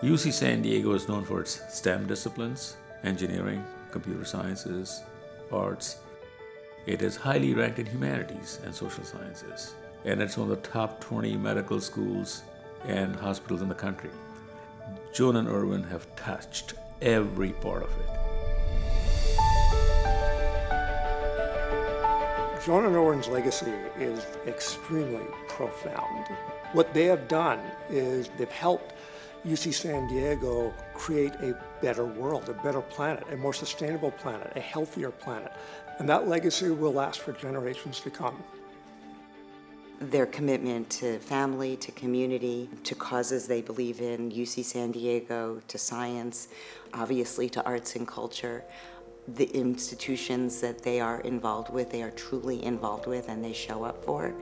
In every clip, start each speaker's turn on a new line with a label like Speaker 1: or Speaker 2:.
Speaker 1: UC San Diego is known for its STEM disciplines, engineering, computer sciences, arts. It is highly ranked in humanities and social sciences, and it's one of the top 20 medical schools and hospitals in the country. Joan and Irwin have touched every part of it.
Speaker 2: Joan and Irwin's legacy is extremely profound. What they have done is they've helped UC San Diego create a better world, a better planet, a more sustainable planet, a healthier planet. And that legacy will last for generations to come.
Speaker 3: Their commitment to family, to community, to causes they believe in, UC San Diego, to science, obviously to arts and culture, the institutions that they are involved with, they are truly involved with and they show up for.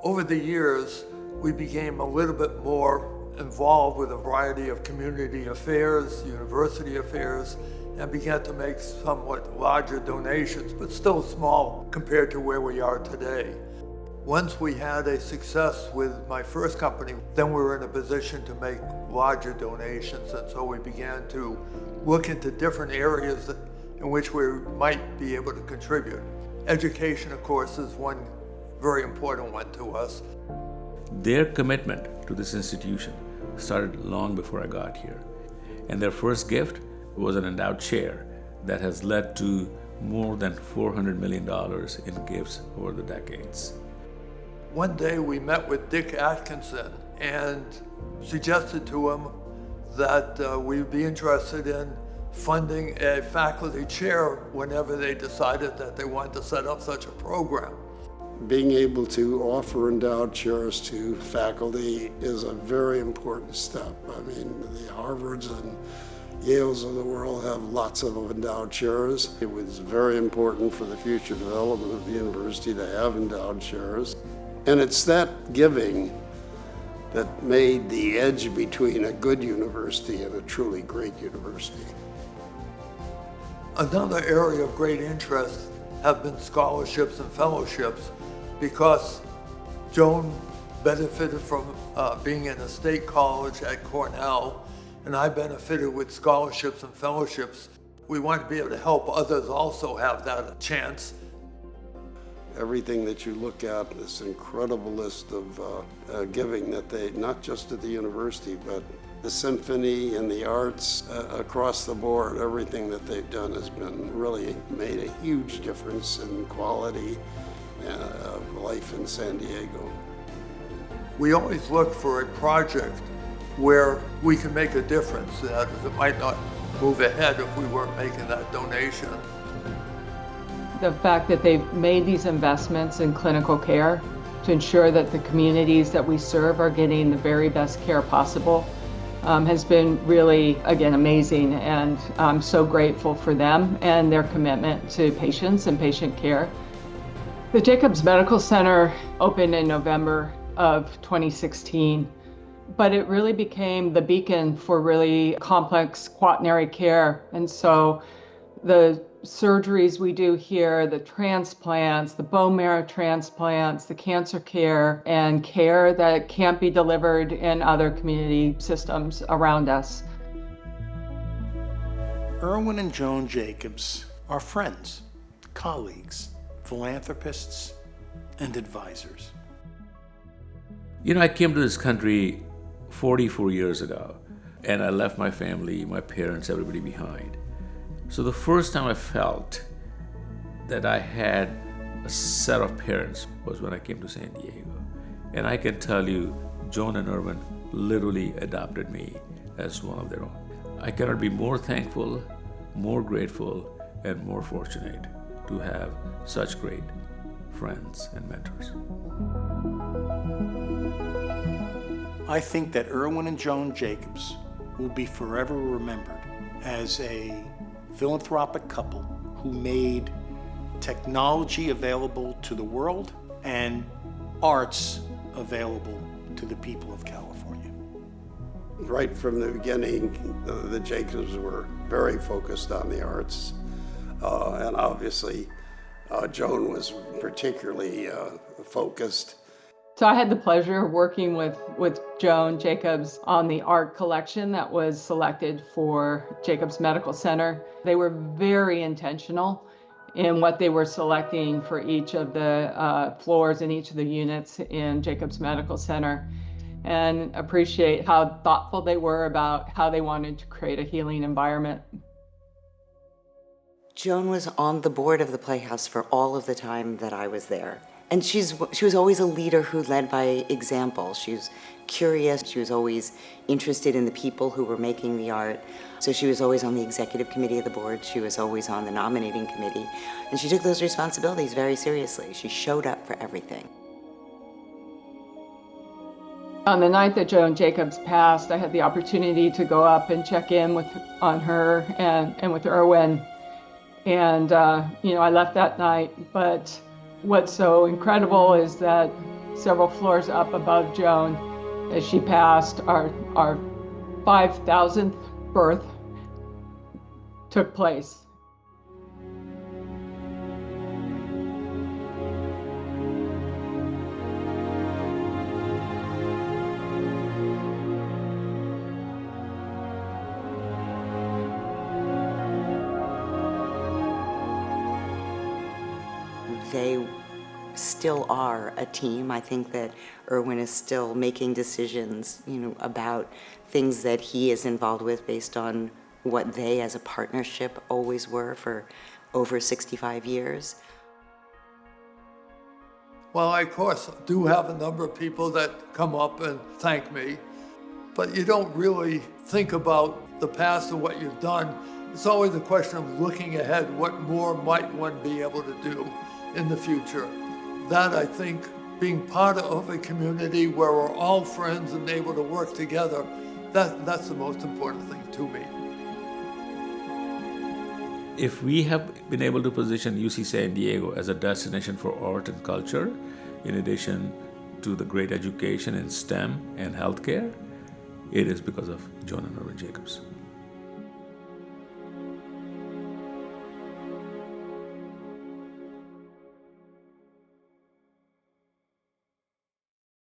Speaker 4: Over the years, we became a little bit more involved with a variety of community affairs, university affairs, and began to make somewhat larger donations, but still small compared to where we are today. Once we had a success with my first company, then we were in a position to make larger donations, and so we began to look into different areas in which we might be able to contribute. Education, of course, is one very important one to us.
Speaker 1: Their commitment to this institution started long before I got here, and their first gift was an endowed chair that has led to more than $400 million in gifts over the decades.
Speaker 4: One day we met with Dick Atkinson and suggested to him that we'd be interested in funding a faculty chair whenever they decided that they wanted to set up such a program.
Speaker 5: Being able to offer endowed chairs to faculty is a very important step. I mean, the Harvards and Yales of the world have lots of endowed chairs. It was very important for the future development of the university to have endowed chairs. And it's that giving that made the edge between a good university and a truly great university.
Speaker 4: Another area of great interest have been scholarships and fellowships, because Joan benefited from being in a state college at Cornell, and I benefited with scholarships and fellowships. We want to be able to help others also have that chance.
Speaker 5: Everything that you look at, this incredible list of giving that they, not just at the university, but the symphony and the arts across the board, everything that they've done has been really made a huge difference in quality of life in San Diego.
Speaker 4: We always look for a project where we can make a difference, that it might not move ahead if we weren't making that donation.
Speaker 6: The fact that they've made these investments in clinical care to ensure that the communities that we serve are getting the very best care possible has been really, again, amazing, and I'm so grateful for them and their commitment to patients and patient care. The Jacobs Medical Center opened in November of 2016, but it really became the beacon for really complex quaternary care. And so the surgeries we do here, the transplants, the bone marrow transplants, the cancer care, and care that can't be delivered in other community systems around us.
Speaker 7: Irwin and Joan Jacobs are friends, colleagues, philanthropists, and advisors.
Speaker 1: You know, I came to this country 44 years ago, and I left my family, my parents, everybody behind. So the first time I felt that I had a set of parents was when I came to San Diego. And I can tell you, Joan and Irwin literally adopted me as one of their own. I cannot be more thankful, more grateful, and more fortunate to have such great friends and mentors.
Speaker 7: I think that Irwin and Joan Jacobs will be forever remembered as a philanthropic couple who made technology available to the world and arts available to the people of California.
Speaker 5: Right from the beginning, the Jacobs were very focused on the arts, and obviously Joan was particularly focused.
Speaker 6: So I had the pleasure of working with Joan Jacobs on the art collection that was selected for Jacobs Medical Center. They were very intentional in what they were selecting for each of the floors in each of the units in Jacobs Medical Center, and appreciate how thoughtful they were about how they wanted to create a healing environment.
Speaker 3: Joan was on the board of the Playhouse for all of the time that I was there. And she was always a leader who led by example. She was curious. She was always interested in the people who were making the art. So she was always on the executive committee of the board. She was always on the nominating committee. And she took those responsibilities very seriously. She showed up for everything.
Speaker 6: On the night that Joan Jacobs passed, I had the opportunity to go up and check in on her and with Erwin. And, I left that night, but what's so incredible is that several floors up above Joan, as she passed, our 5,000th birth took place.
Speaker 3: They still are a team. I think that Erwin is still making decisions, about things that he is involved with based on what they as a partnership always were for over 65 years.
Speaker 4: Well, I, of course, do have a number of people that come up and thank me, but you don't really think about the past and what you've done. It's always a question of looking ahead. What more might one be able to do in the future? That, I think, being part of a community where we're all friends and able to work together, that's the most important thing to me.
Speaker 1: If we have been able to position UC San Diego as a destination for art and culture, in addition to the great education in STEM and healthcare, it is because of Joan and Erwin Jacobs.